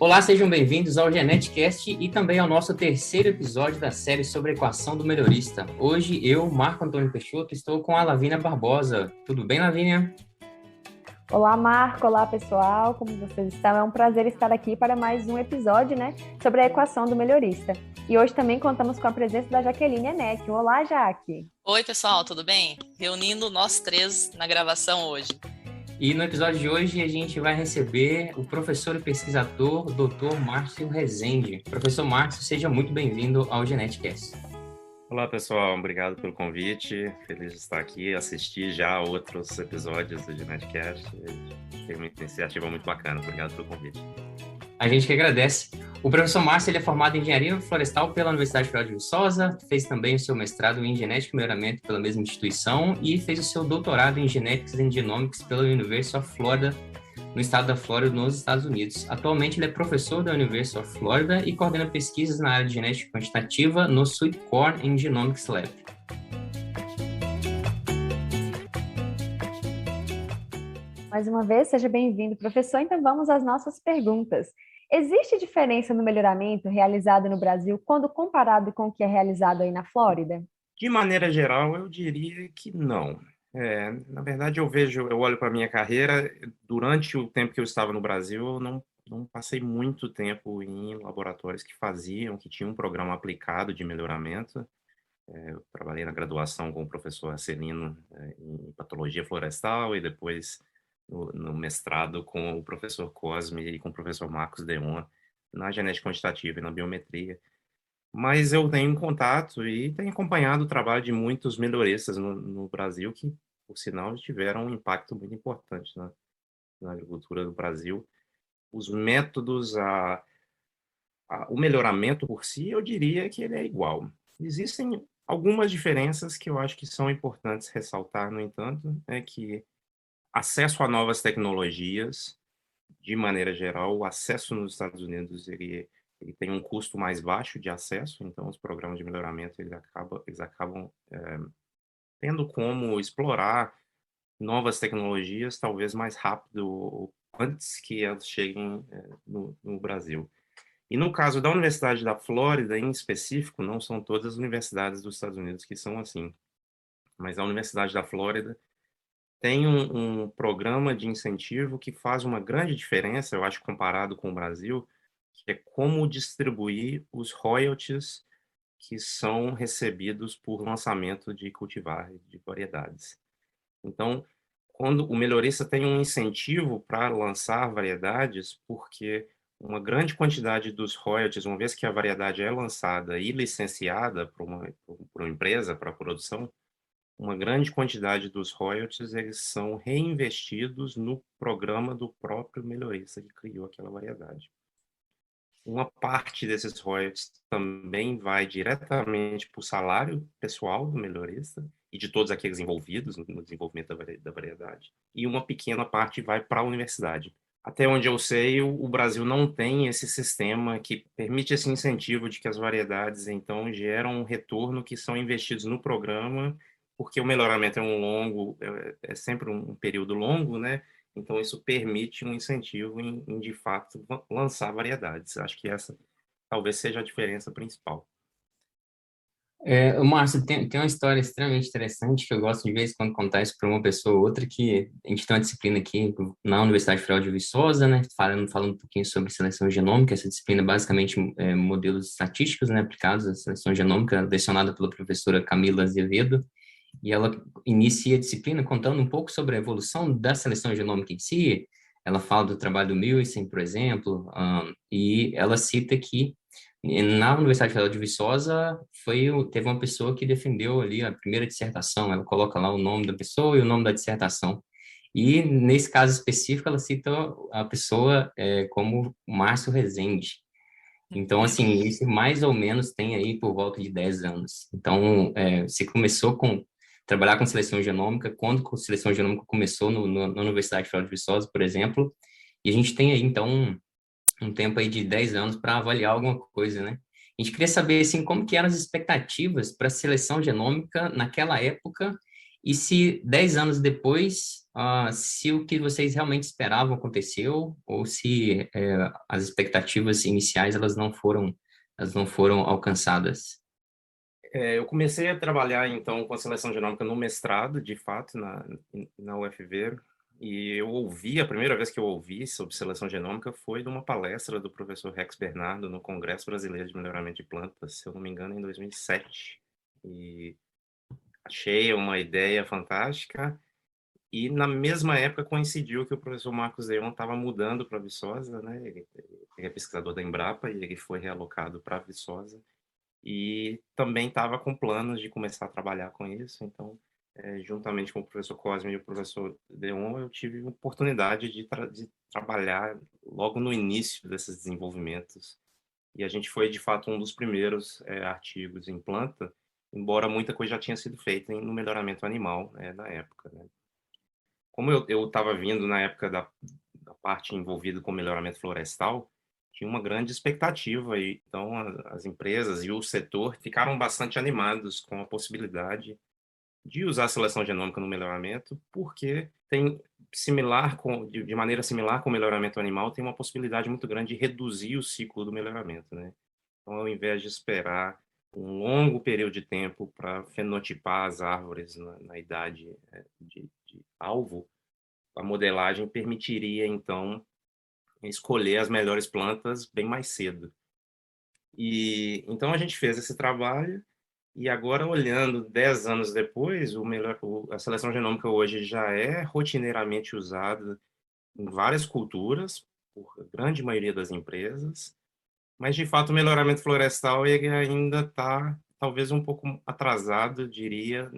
Olá, sejam bem-vindos ao GenetiCast e também ao nosso terceiro episódio da série sobre a equação do melhorista. Hoje eu, Marco Antônio Peixoto, estou com a Lavínia Barbosa. Tudo bem, Lavínia? Olá, Marco. Olá, pessoal. Como vocês estão? É um prazer estar aqui para mais um episódio, sobre a equação do melhorista. E hoje também contamos com a presença da Jaqueline Enéquio. Olá, Jaque. Oi, pessoal, tudo bem? Reunindo nós três na gravação hoje. E no episódio de hoje a gente vai receber o professor e pesquisador Dr. Márcio Rezende. Professor Márcio, seja muito bem-vindo ao GenetiCast. Olá, pessoal. Obrigado pelo convite. Feliz de estar aqui, assistir já outros episódios do GenetiCast. Foi uma iniciativa muito bacana. Obrigado pelo convite. A gente que agradece. O professor Márcio ele é formado em Engenharia Florestal pela Universidade Federal de Viçosa, fez também o seu mestrado em Genética e Melhoramento pela mesma instituição e fez o seu doutorado em Genetics and Genomics pela University of Florida, no estado da Flórida, nos Estados Unidos. Atualmente, ele é professor da University of Florida e coordena pesquisas na área de genética quantitativa no Sweet Corn and Genomics Lab. Mais uma vez, seja bem-vindo, professor. Então vamos às nossas perguntas. Existe diferença no melhoramento realizado no Brasil quando comparado com o que é realizado aí na Flórida? De maneira geral, eu diria que não. Na verdade, eu olho para a minha carreira, durante o tempo que eu estava no Brasil, eu não passei muito tempo em laboratórios que tinham um programa aplicado de melhoramento. Eu trabalhei na graduação com o professor Arcelino em patologia florestal e depois no mestrado com o professor Cosme e com o professor Marcos Deon na genética quantitativa e na biometria. Mas eu tenho contato e tenho acompanhado o trabalho de muitos melhoristas no Brasil que, por sinal, tiveram um impacto muito importante na agricultura do Brasil. Os métodos, o melhoramento por si, eu diria que ele é igual. Existem algumas diferenças que eu acho que são importantes ressaltar, no entanto, é que acesso a novas tecnologias, de maneira geral, o acesso nos Estados Unidos ele tem um custo mais baixo de acesso, então os programas de melhoramento eles acabam tendo como explorar novas tecnologias talvez mais rápido antes que elas cheguem no Brasil. E no caso da Universidade da Flórida, em específico, não são todas as universidades dos Estados Unidos que são assim, mas a Universidade da Flórida tem um programa de incentivo que faz uma grande diferença, eu acho, comparado com o Brasil, que é como distribuir os royalties que são recebidos por lançamento de cultivar de variedades. Então, quando o melhorista tem um incentivo para lançar variedades, porque uma grande quantidade dos royalties, uma vez que a variedade é lançada e licenciada por uma empresa para a produção, uma grande quantidade dos royalties eles são reinvestidos no programa do próprio melhorista que criou aquela variedade. Uma parte desses royalties também vai diretamente para o salário pessoal do melhorista e de todos aqueles envolvidos no desenvolvimento da variedade. E uma pequena parte vai para a universidade. Até onde eu sei, o Brasil não tem esse sistema que permite esse incentivo de que as variedades, então, geram um retorno que são investidos no programa, porque o melhoramento é sempre um período longo, né? Então, isso permite um incentivo em de fato, lançar variedades. Acho que essa talvez seja a diferença principal. Márcio, tem uma história extremamente interessante que eu gosto de vez em quando contar isso para uma pessoa ou outra, que a gente tem uma disciplina aqui na Universidade Federal de Viçosa, né, falando um pouquinho sobre seleção genômica. Essa disciplina basicamente modelos estatísticos, né, aplicados à seleção genômica, lecionada pela professora Camila Azevedo, e ela inicia a disciplina contando um pouco sobre a evolução da seleção genômica em si. Ela fala do trabalho do Millicent, por exemplo, e ela cita que na Universidade Federal de Viçosa teve uma pessoa que defendeu ali a primeira dissertação. Ela coloca lá o nome da pessoa e o nome da dissertação. E nesse caso específico, ela cita a pessoa como Márcio Rezende. Então, assim, isso mais ou menos tem aí por volta de 10 anos. Então, você começou trabalhar com seleção genômica, quando a seleção genômica começou na Universidade Federal de Viçosa, por exemplo, e a gente tem aí, então, um tempo aí de 10 anos para avaliar alguma coisa, né? A gente queria saber, assim, como que eram as expectativas para a seleção genômica naquela época E se 10 anos depois, se o que vocês realmente esperavam aconteceu, ou se as expectativas iniciais elas não foram alcançadas? Eu comecei a trabalhar, então, com a seleção genômica no mestrado, de fato, na UFV, e a primeira vez que eu ouvi sobre seleção genômica foi de uma palestra do professor Rex Bernardo no Congresso Brasileiro de Melhoramento de Plantas, se eu não me engano, em 2007. E achei uma ideia fantástica, e na mesma época coincidiu que o professor Marcos Deon estava mudando para Viçosa, né? Ele é pesquisador da Embrapa e ele foi realocado para Viçosa e também estava com planos de começar a trabalhar com isso. Então, juntamente com o professor Cosme e o professor Deon, eu tive a oportunidade de trabalhar logo no início desses desenvolvimentos. E a gente foi, de fato, um dos primeiros artigos em planta, embora muita coisa já tinha sido feita no melhoramento animal, na época, né? Como eu estava vindo na época da parte envolvida com melhoramento florestal, tinha uma grande expectativa, e então as empresas e o setor ficaram bastante animados com a possibilidade de usar a seleção genômica no melhoramento, porque de maneira similar com o melhoramento animal, tem uma possibilidade muito grande de reduzir o ciclo do melhoramento, né? Então, ao invés de esperar um longo período de tempo para fenotipar as árvores na idade de alvo, a modelagem permitiria, então, escolher as melhores plantas bem mais cedo. E então a gente fez esse trabalho e agora, olhando 10 anos depois, a seleção genômica hoje já é rotineiramente usada em várias culturas, por grande maioria das empresas, mas, de fato, o melhoramento florestal ele ainda está, talvez, um pouco atrasado, diria,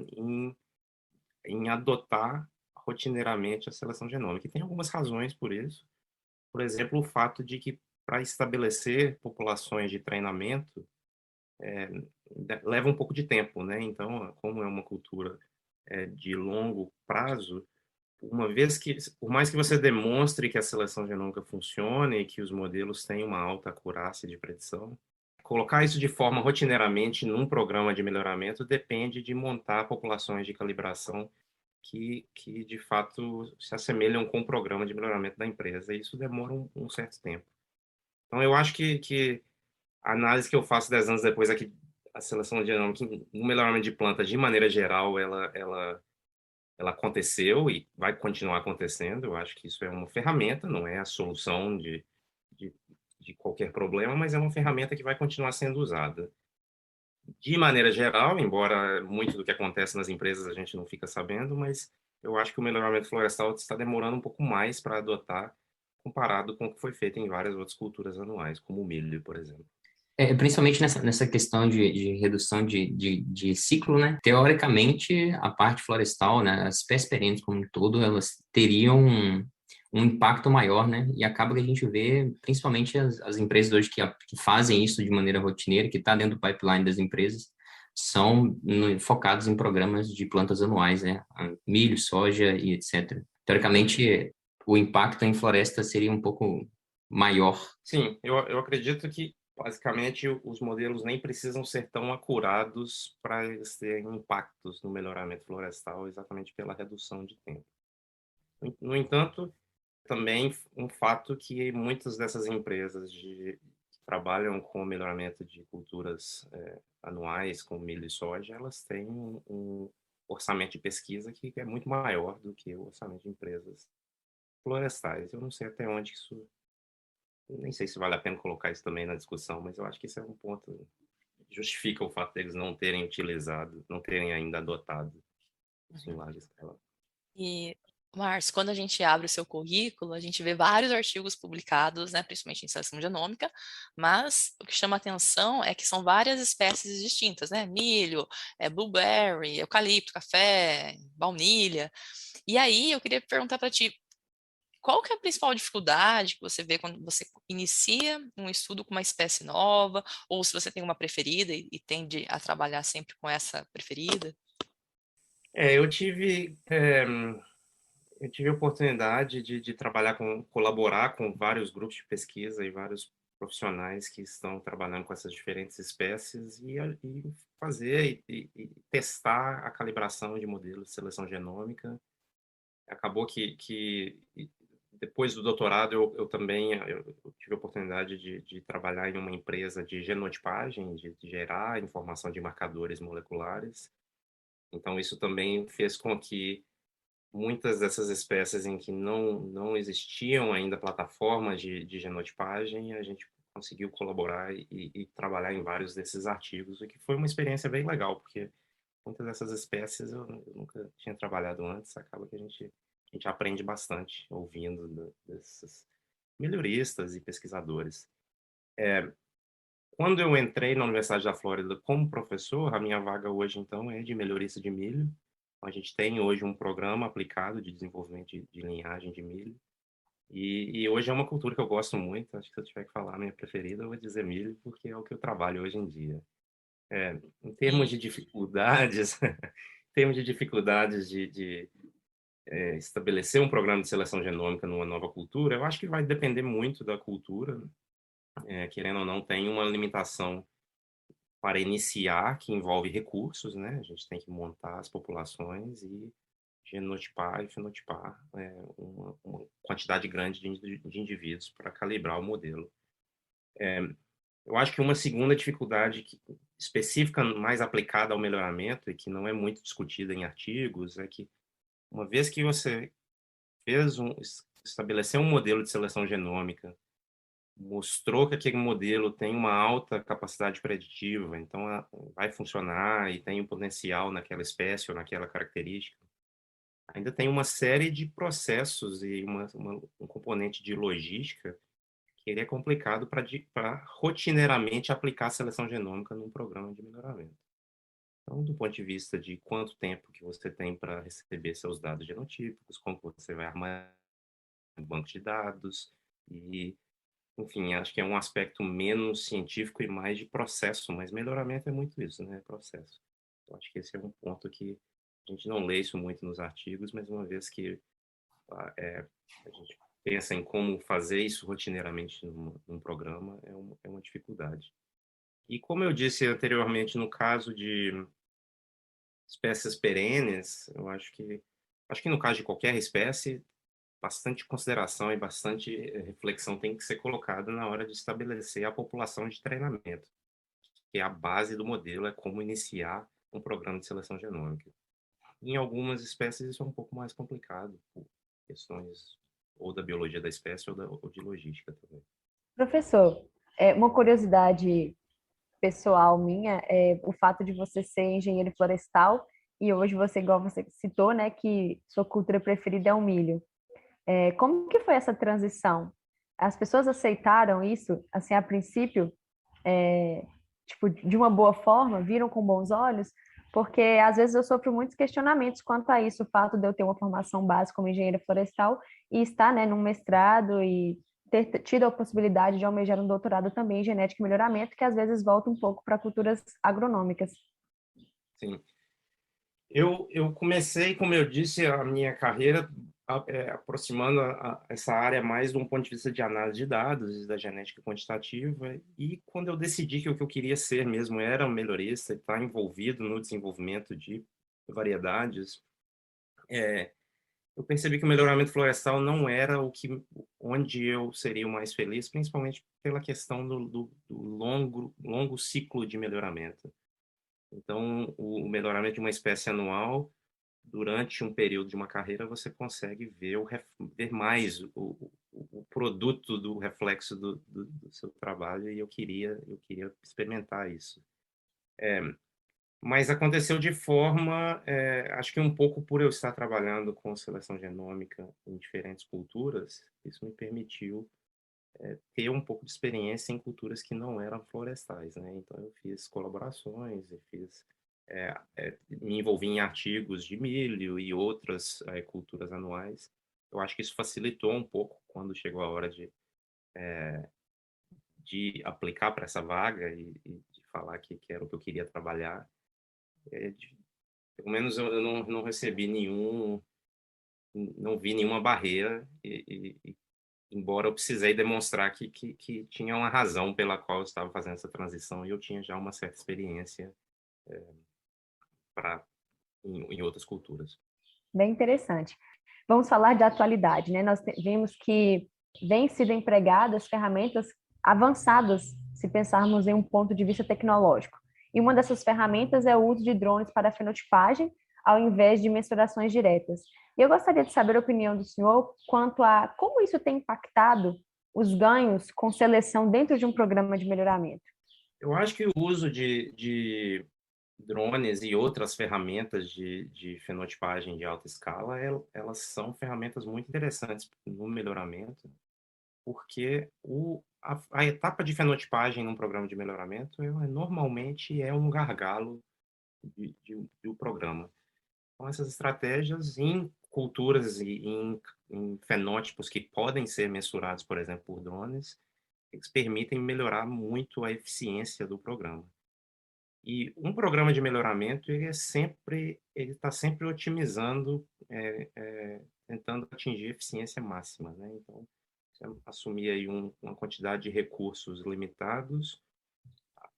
em adotar rotineiramente a seleção genômica. E tem algumas razões por isso. Por exemplo, o fato de que, para estabelecer populações de treinamento, leva um pouco de tempo, né? Então, como é uma cultura de longo prazo, uma vez que, por mais que você demonstre que a seleção genômica funcione e que os modelos têm uma alta acurácia de predição, colocar isso de forma rotineiramente num programa de melhoramento depende de montar populações de calibração que de fato se assemelham com o programa de melhoramento da empresa. E isso demora um certo tempo. Então, eu acho que a análise que eu faço 10 anos depois é que a seleção genômica, no melhoramento de plantas, de maneira geral, ela aconteceu e vai continuar acontecendo. Eu acho que isso é uma ferramenta, não é a solução de, de qualquer problema, mas é uma ferramenta que vai continuar sendo usada. De maneira geral, embora muito do que acontece nas empresas a gente não fica sabendo, mas eu acho que o melhoramento florestal está demorando um pouco mais para adotar, comparado com o que foi feito em várias outras culturas anuais, como o milho, por exemplo. Principalmente nessa questão de redução de ciclo, né? Teoricamente, a parte florestal, né, as espécies perenes como um todo, elas teriam um impacto maior, né? E acaba que a gente vê, principalmente as empresas hoje que fazem isso de maneira rotineira, que está dentro do pipeline das empresas, são focados em programas de plantas anuais, né? Milho, soja e etc. Teoricamente, o impacto em floresta seria um pouco maior. Sim, eu acredito que, basicamente, os modelos nem precisam ser tão acurados para eles terem impactos no melhoramento florestal, exatamente pela redução de tempo. No entanto, também um fato que muitas dessas empresas que trabalham com o melhoramento de culturas anuais, como milho e soja, elas têm um orçamento de pesquisa que é muito maior do que o orçamento de empresas florestais. Eu não sei até onde isso... Nem sei se vale a pena colocar isso também na discussão, mas eu acho que isso é um ponto que justifica o fato deles não terem utilizado, não terem ainda adotado isso em larga escala. E, Márcio, quando a gente abre o seu currículo, a gente vê vários artigos publicados, né, principalmente em seleção genômica, mas o que chama atenção é que são várias espécies distintas, né? Milho, blueberry, eucalipto, café, baunilha. E aí eu queria perguntar para ti, qual que é a principal dificuldade que você vê quando você inicia um estudo com uma espécie nova, ou se você tem uma preferida e tende a trabalhar sempre com essa preferida? Eu tive a oportunidade de colaborar com vários grupos de pesquisa e vários profissionais que estão trabalhando com essas diferentes espécies e fazer e testar a calibração de modelos de seleção genômica. Acabou que depois do doutorado eu também eu tive a oportunidade de trabalhar em uma empresa de genotipagem, de gerar informação de marcadores moleculares. Então isso também fez com que muitas dessas espécies em que não existiam ainda plataformas de genotipagem, a gente conseguiu colaborar e trabalhar em vários desses artigos, o que foi uma experiência bem legal, porque muitas dessas espécies eu nunca tinha trabalhado antes, acaba que a gente aprende bastante ouvindo desses melhoristas e pesquisadores. Quando eu entrei na Universidade da Flórida como professor, a minha vaga hoje, então, é de melhorista de milho. A gente tem hoje um programa aplicado de desenvolvimento de linhagem de milho. E hoje é uma cultura que eu gosto muito. Acho que se eu tiver que falar a minha preferida, eu vou dizer milho, porque é o que eu trabalho hoje em dia. Em termos de dificuldades, de estabelecer um programa de seleção genômica numa nova cultura, eu acho que vai depender muito da cultura. Querendo ou não, tem uma limitação para iniciar, que envolve recursos, né? A gente tem que montar as populações e genotipar e fenotipar uma quantidade grande de indivíduos para calibrar o modelo. Eu acho que uma segunda dificuldade específica, mais aplicada ao melhoramento e que não é muito discutida em artigos, é que uma vez que você estabeleceu um modelo de seleção genômica, mostrou que aquele modelo tem uma alta capacidade preditiva, então vai funcionar e tem um potencial naquela espécie ou naquela característica. Ainda tem uma série de processos e um componente de logística que ele é complicado para rotineiramente aplicar a seleção genômica num programa de melhoramento. Então, do ponto de vista de quanto tempo que você tem para receber seus dados genotípicos, como você vai armazenar um banco de dados e enfim, acho que é um aspecto menos científico e mais de processo, mas melhoramento é muito isso, né? Processo. Eu acho que esse é um ponto que a gente não lê isso muito nos artigos, mas uma vez que a gente pensa em como fazer isso rotineiramente num programa, é uma dificuldade. E como eu disse anteriormente, no caso de espécies perenes, eu acho que no caso de qualquer espécie, bastante consideração e bastante reflexão tem que ser colocada na hora de estabelecer a população de treinamento, que é a base do modelo, é como iniciar um programa de seleção genômica. Em algumas espécies isso é um pouco mais complicado, por questões ou da biologia da espécie ou de logística também. Professor, uma curiosidade pessoal minha é o fato de você ser engenheiro florestal e hoje você, igual você citou, né, que sua cultura preferida é o milho. Como que foi essa transição? As pessoas aceitaram isso, assim, a princípio, tipo, de uma boa forma, viram com bons olhos? Porque às vezes eu sofro muitos questionamentos quanto a isso, o fato de eu ter uma formação básica como engenheira florestal e estar, né, num mestrado e ter tido a possibilidade de almejar um doutorado também em genética e melhoramento, que às vezes volta um pouco para culturas agronômicas. Sim. Eu comecei, como eu disse, a minha carreira aproximando essa área mais de um ponto de vista de análise de dados, da genética quantitativa, e quando eu decidi que o que eu queria ser mesmo era um melhorista e estar envolvido no desenvolvimento de variedades, eu percebi que o melhoramento florestal não era onde eu seria o mais feliz, principalmente pela questão do longo ciclo de melhoramento. Então, o melhoramento de uma espécie anual, durante um período de uma carreira, você consegue ver mais o produto do reflexo do seu trabalho, e eu queria experimentar isso. Mas aconteceu de forma, acho que um pouco por eu estar trabalhando com seleção genômica em diferentes culturas, isso me permitiu ter um pouco de experiência em culturas que não eram florestais, né? Então eu fiz colaborações, me envolvi em artigos de milho e outras culturas anuais. Eu acho que isso facilitou um pouco quando chegou a hora de aplicar para essa vaga e de falar que era o que eu queria trabalhar. Pelo menos eu não recebi não vi nenhuma barreira e embora eu precisei demonstrar que tinha uma razão pela qual eu estava fazendo essa transição e eu tinha já uma certa experiência em outras culturas. Bem interessante. Vamos falar de atualidade, né? Nós vimos que vêm sido empregadas ferramentas avançadas, se pensarmos em um ponto de vista tecnológico. E uma dessas ferramentas é o uso de drones para fenotipagem, ao invés de mensurações diretas. E eu gostaria de saber a opinião do senhor quanto a como isso tem impactado os ganhos com seleção dentro de um programa de melhoramento. Eu acho que o uso de drones e outras ferramentas de fenotipagem de alta escala, elas são ferramentas muito interessantes no melhoramento, porque a etapa de fenotipagem num programa de melhoramento normalmente é um gargalo do programa. Então, essas estratégias em culturas e em fenótipos que podem ser mensurados, por exemplo, por drones, eles permitem melhorar muito a eficiência do programa. E um programa de melhoramento, ele está sempre otimizando, tentando atingir eficiência máxima, né? Então, você assumir aí uma quantidade de recursos limitados,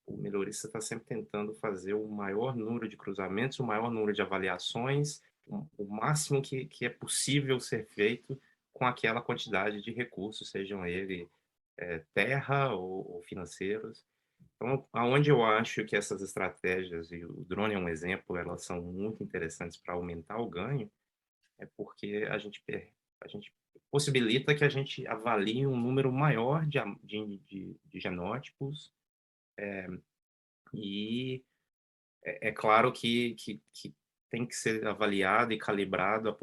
o melhorista está sempre tentando fazer o maior número de cruzamentos, o maior número de avaliações, o máximo que é possível ser feito com aquela quantidade de recursos, sejam eles terra ou financeiros. Então, aonde eu acho que essas estratégias, e o drone é um exemplo, elas são muito interessantes para aumentar o ganho, é porque a gente possibilita que a gente avalie um número maior de genótipos, e é claro que tem que ser avaliado e calibrado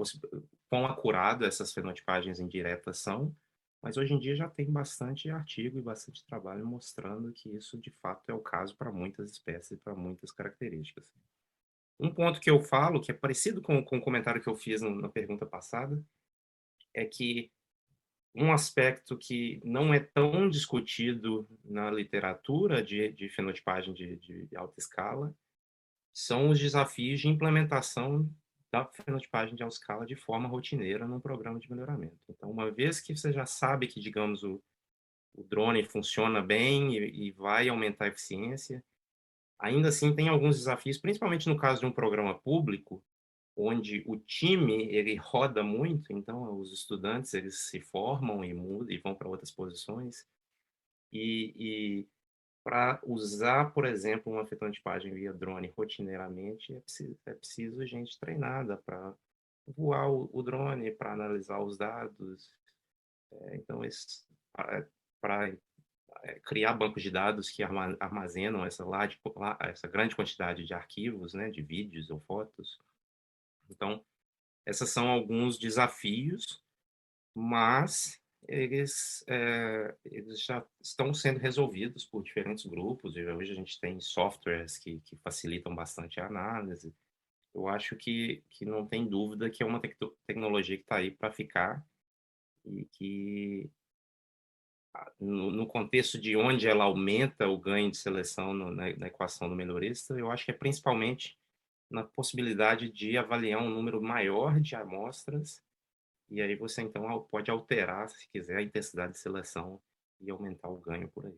quão acurado essas fenotipagens indiretas são, mas hoje em dia já tem bastante artigo e bastante trabalho mostrando que isso de fato é o caso para muitas espécies e para muitas características. Um ponto que eu falo, que é parecido com o comentário que eu fiz na pergunta passada, é que um aspecto que não é tão discutido na literatura de fenotipagem de alta escala são os desafios de implementação da fenotipagem de alta escala de forma rotineira num programa de melhoramento. Então, uma vez que você já sabe que, digamos, o drone funciona bem e vai aumentar a eficiência, ainda assim tem alguns desafios, principalmente no caso de um programa público, onde o time ele roda muito, então os estudantes eles se formam e mudam e vão para outras posições, e para usar, por exemplo, uma fenotipagem via drone rotineiramente, é preciso gente treinada para voar o drone, para analisar os dados. Então, para criar bancos de dados que armazenam essa grande quantidade de arquivos, né, de vídeos ou fotos. Então, esses são alguns desafios, mas eles já estão sendo resolvidos por diferentes grupos, e hoje a gente tem softwares que facilitam bastante a análise. Eu acho que não tem dúvida que é uma tecnologia que está aí para ficar e que, no contexto de onde ela aumenta o ganho de seleção na equação do melhorista, eu acho que é principalmente na possibilidade de avaliar um número maior de amostras. E aí você, então, pode alterar, se quiser, a intensidade de seleção e aumentar o ganho por aí.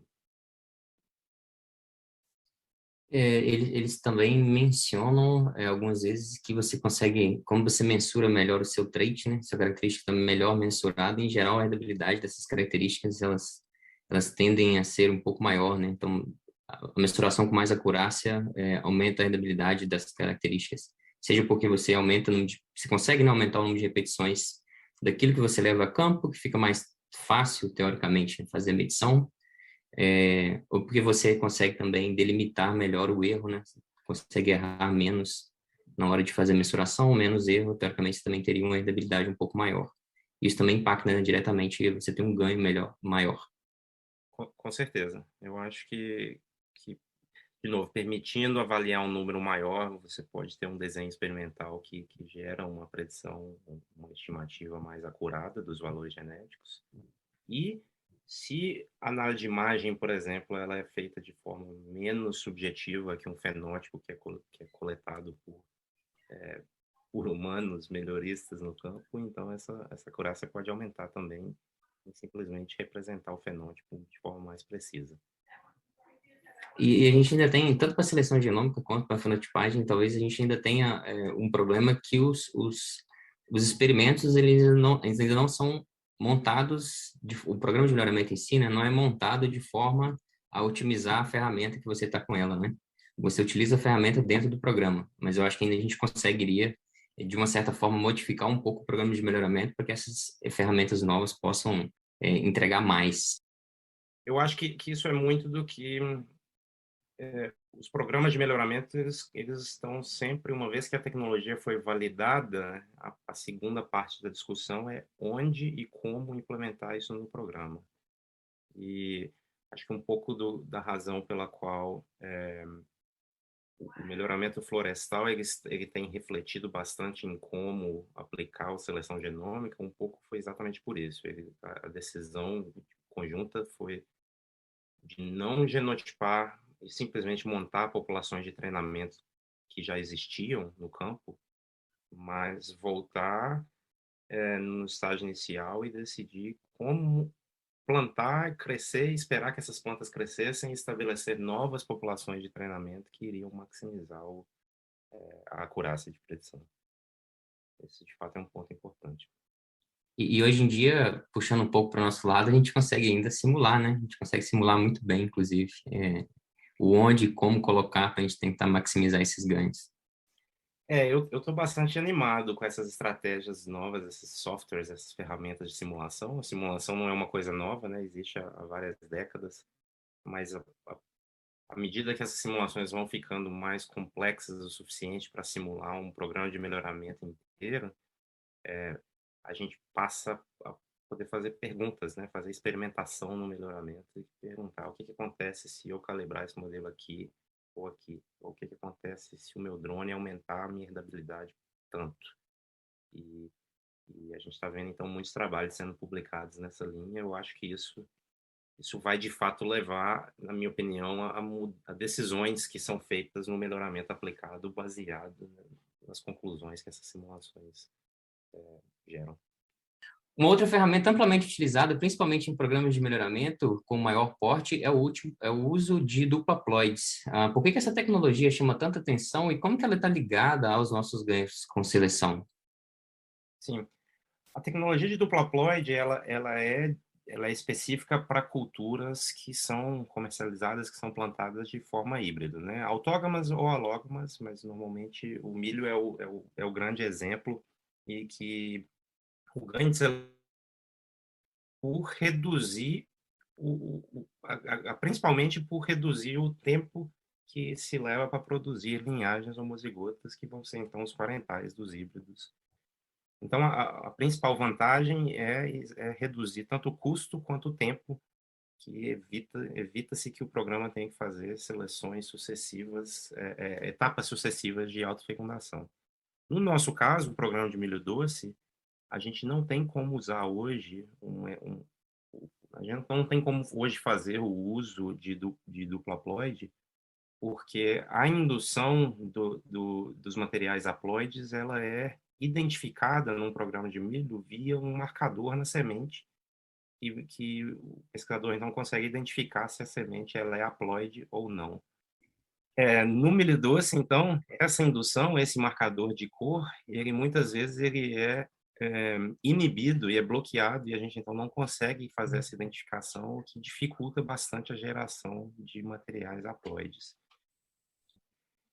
Eles também mencionam algumas vezes que você consegue, como você mensura melhor o seu trait, né, sua característica está melhor mensurada, em geral a rendabilidade dessas características elas tendem a ser um pouco maior, né? Então a mensuração com mais acurácia aumenta a rendabilidade dessas características, seja porque você aumenta o número você consegue, né, aumentar o número de repetições daquilo que você leva a campo, que fica mais fácil teoricamente fazer a medição, ou porque você consegue também delimitar melhor o erro, né? Você consegue errar menos na hora de fazer a mensuração, menos erro, teoricamente você também teria uma rendabilidade um pouco maior. Isso também impacta, né, diretamente, você tem um ganho maior. Com certeza. Eu acho de novo, permitindo avaliar um número maior, você pode ter um desenho experimental que gera uma predição, uma estimativa mais acurada dos valores genéticos. E se a análise de imagem, por exemplo, ela é feita de forma menos subjetiva que um fenótipo que é coletado por humanos melhoristas no campo, então essa acurácia pode aumentar também e simplesmente representar o fenótipo de forma mais precisa. E a gente ainda tem, tanto para a seleção genômica quanto para a fenotipagem, talvez a gente ainda tenha um problema que os experimentos eles ainda não são montados, o programa de melhoramento em si, né, não é montado de forma a otimizar a ferramenta que você está com ela, né? Você utiliza a ferramenta dentro do programa, mas eu acho que ainda a gente conseguiria, de uma certa forma, modificar um pouco o programa de melhoramento para que essas ferramentas novas possam entregar mais. Eu acho que isso é muito do que os programas de melhoramento, eles estão sempre, uma vez que a tecnologia foi validada, a segunda parte da discussão é onde e como implementar isso no programa. E acho que um pouco da razão pela qual o melhoramento florestal ele tem refletido bastante em como aplicar a seleção genômica, um pouco foi exatamente por isso. A decisão conjunta foi de não genotipar e simplesmente montar populações de treinamento que já existiam no campo, mas voltar no estágio inicial e decidir como plantar, crescer, esperar que essas plantas crescessem e estabelecer novas populações de treinamento que iriam maximizar a acurácia de predição. Esse, de fato, é um ponto importante. E hoje em dia, puxando um pouco para o nosso lado, a gente consegue ainda simular, né? A gente consegue simular muito bem, inclusive, o onde e como colocar para a gente tentar maximizar esses ganhos. Eu estou bastante animado com essas estratégias novas, esses softwares, essas ferramentas de simulação. A simulação não é uma coisa nova, né? Existe há várias décadas, mas à medida que essas simulações vão ficando mais complexas o suficiente para simular um programa de melhoramento inteiro, a gente passa a poder fazer perguntas, né? Fazer experimentação no melhoramento e perguntar o que acontece se eu calibrar esse modelo aqui ou aqui, ou o que acontece se o meu drone aumentar a minha herdabilidade tanto. E a gente está vendo, então, muitos trabalhos sendo publicados nessa linha. Eu acho que isso vai, de fato, levar, na minha opinião, a decisões que são feitas no melhoramento aplicado baseado nas conclusões que essas simulações geram. Uma outra ferramenta amplamente utilizada, principalmente em programas de melhoramento com maior porte, é o uso de dupla-ploids. Por que essa tecnologia chama tanta atenção e como que ela está ligada aos nossos ganhos com seleção? Sim. A tecnologia de dupla-ploide, ela é específica para culturas que são comercializadas, que são plantadas de forma híbrida, né? Autógamas ou alógamas, mas normalmente o milho é o grande exemplo e que o ganho de seleção por reduzir principalmente por reduzir o tempo que se leva para produzir linhagens homozigotas que vão ser então os parentais dos híbridos. Então a principal vantagem é reduzir tanto o custo quanto o tempo, que evita-se que o programa tenha que fazer seleções sucessivas, etapas sucessivas de autofecundação. No nosso caso, o programa de milho doce, a gente não tem como usar hoje a gente não tem como hoje fazer o uso de dupla-ploide, porque a indução dos materiais haploides ela é identificada num programa de milho via um marcador na semente que o pescador então consegue identificar se a semente ela é haploide ou não. No milho doce, então, essa indução, esse marcador de cor, ele muitas vezes ele é inibido e é bloqueado e a gente então não consegue fazer essa identificação, o que dificulta bastante a geração de materiais haploides.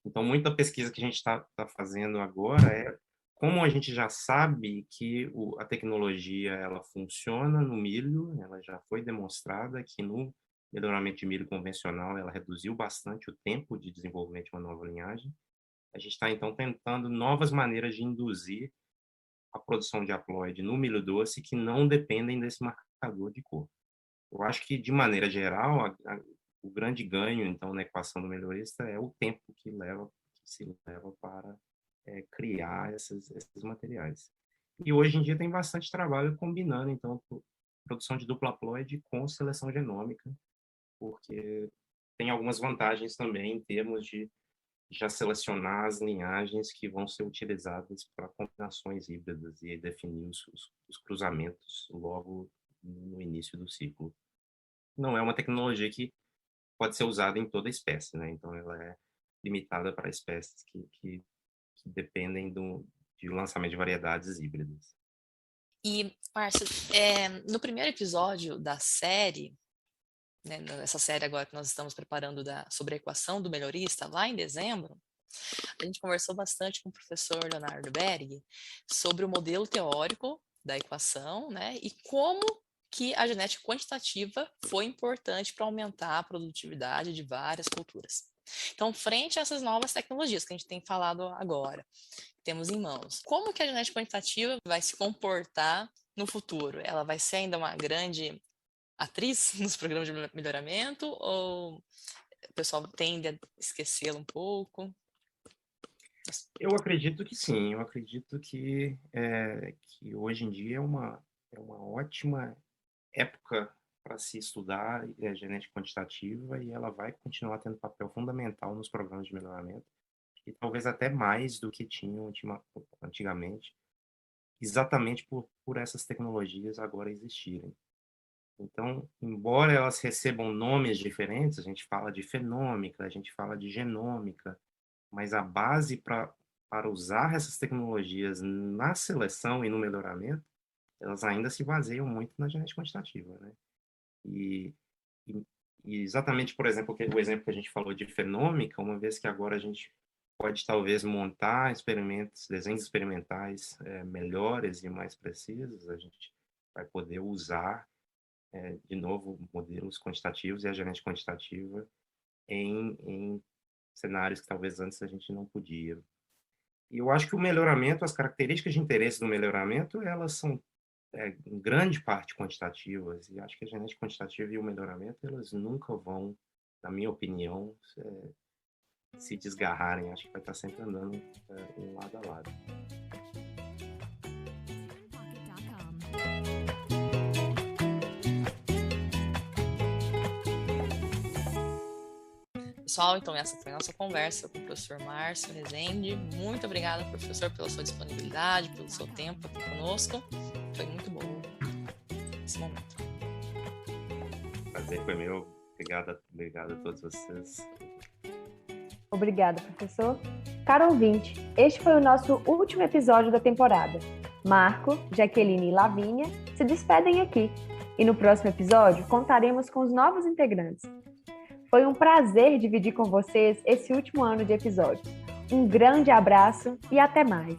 Então, muita pesquisa que a gente está fazendo agora é como a gente já sabe que a tecnologia ela funciona no milho, ela já foi demonstrada que no melhoramento de milho convencional ela reduziu bastante o tempo de desenvolvimento de uma nova linhagem. A gente está, então, tentando novas maneiras de induzir a produção de haploide no milho doce que não dependem desse marcador de cor. Eu acho que, de maneira geral, o grande ganho, então, na equação do melhorista é o tempo que se leva para criar esses materiais. E hoje em dia tem bastante trabalho combinando, então, produção de dupla haploide com seleção genômica, porque tem algumas vantagens também em termos de já selecionar as linhagens que vão ser utilizadas para combinações híbridas e definir os cruzamentos logo no início do ciclo. Não é uma tecnologia que pode ser usada em toda espécie, né? Então, ela é limitada para espécies que dependem de lançamento de variedades híbridas. E, Márcio, no primeiro episódio da série, né, nessa série agora que nós estamos preparando sobre a equação do melhorista, lá em dezembro, a gente conversou bastante com o professor Leonardo Berg sobre o modelo teórico da equação, né, e como que a genética quantitativa foi importante para aumentar a produtividade de várias culturas. Então, frente a essas novas tecnologias que a gente tem falado agora, temos em mãos, como que a genética quantitativa vai se comportar no futuro? Ela vai ser ainda uma grande atriz nos programas de melhoramento ou o pessoal tende a esquecê-la um pouco? Eu acredito que sim, eu acredito que hoje em dia é uma ótima época para se estudar a genética quantitativa e ela vai continuar tendo papel fundamental nos programas de melhoramento e talvez até mais do que tinham antigamente, exatamente por essas tecnologias agora existirem. Então, embora elas recebam nomes diferentes, a gente fala de fenômica, a gente fala de genômica, mas a base para usar essas tecnologias na seleção e no melhoramento, elas ainda se baseiam muito na genética quantitativa, né? E, e, e exatamente, por exemplo, o exemplo que a gente falou de fenômica, uma vez que agora a gente pode talvez montar desenhos experimentais melhores e mais precisos, a gente vai poder usar, de novo, modelos quantitativos e a genética quantitativa em cenários que talvez antes a gente não podia. E eu acho que o melhoramento, as características de interesse do melhoramento, elas são em grande parte quantitativas, e acho que a genética quantitativa e o melhoramento, elas nunca vão, na minha opinião, se desgarrarem. Acho que vai estar sempre andando um lado a lado. Pessoal, então essa foi a nossa conversa com o professor Márcio Rezende. Muito obrigada, professor, pela sua disponibilidade, pelo seu tempo aqui conosco. Foi muito bom esse momento. O prazer foi meu. Obrigado a todos vocês. Obrigada, professor. Caro ouvinte, este foi o nosso último episódio da temporada. Marco, Jaqueline e Lavínia se despedem aqui. E no próximo episódio contaremos com os novos integrantes. Foi um prazer dividir com vocês esse último ano de episódios. Um grande abraço e até mais!